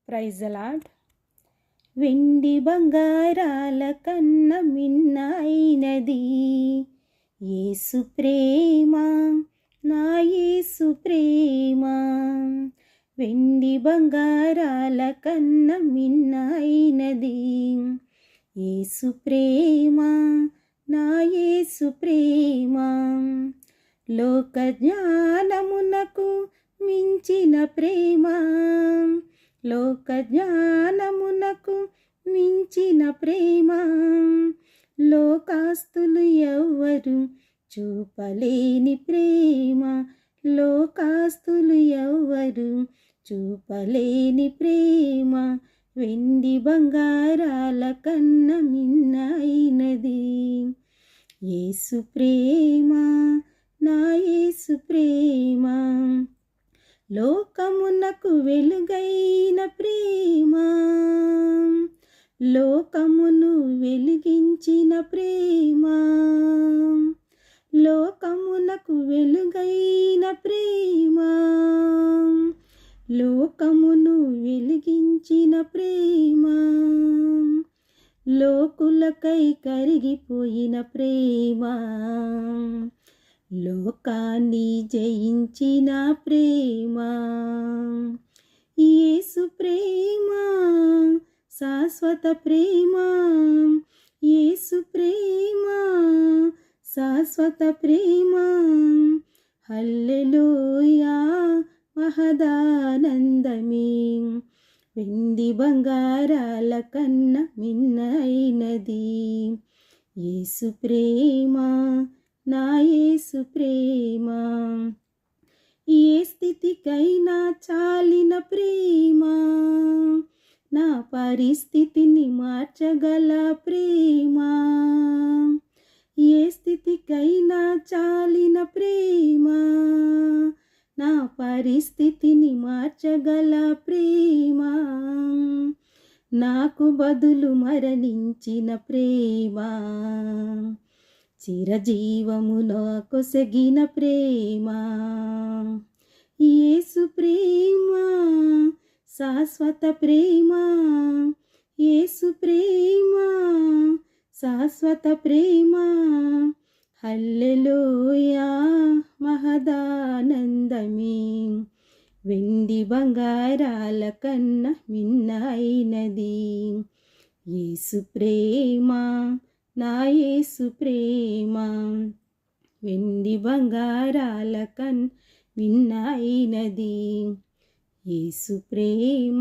Praise the lord. వెండి బంగారాల కన్న మిన్న అయినది యేసు ప్రేమ, నా యేసు ప్రేమ. వెండి బంగారాల కన్న మిన్న అయినది యేసు ప్రేమ, నా యేసు ప్రేమ. లోక జ్ఞానమునకు మించిన ప్రేమ, లోక జ్ఞానమునకు మించిన ప్రేమ. లోకాస్తులు ఎవ్వరు చూపలేని ప్రేమ, లోకాస్తులు ఎవ్వరు చూపలేని ప్రేమ. వెండి బంగారాల కన్న మిన్న అయినది యేసు ప్రేమ, నా యేసు ప్రేమ. లోకమునకు వెలుగైన ప్రేమ, లోకమును వెలిగించిన ప్రేమ. లోకమునకు వెలుగైన ప్రేమ, లోకమును వెలిగించిన ప్రేమ. లోకులకై కరిగిపోయిన ప్రేమ, లోకాన్ని జయించిన ప్రేమ. యేసు ప్రేమ శాశ్వత ప్రేమ, యేసు ప్రేమ శాశ్వత ప్రేమ. హల్లెలూయా మహదానందమే. వెండి బంగారాల కన్న మిన్న అయినది యేసు ప్రేమ, నా యేసు ప్రేమ. ఏ స్థితికైనా చాలిన ప్రేమ, నా పరిస్థితిని మార్చగల ప్రేమ. ఏ స్థితికైనా చాలిన ప్రేమ, నా పరిస్థితిని మార్చగల ప్రేమ. నాకు బదులు మరణించిన ప్రేమ, చిరజీవములో కొసగిన ప్రేమ. యేసు ప్రేమ శాశ్వత ప్రేమ, యేసు ప్రేమ శాశ్వత ప్రేమ. హల్లెలూయా మహదానందమే. వెండి బంగారాల కన్న మిన్న అయినది యేసు ప్రేమ, నా యేసు ప్రేమ. వెండి బంగారాల కన్న మిన్న అయినది యేసు ప్రేమ.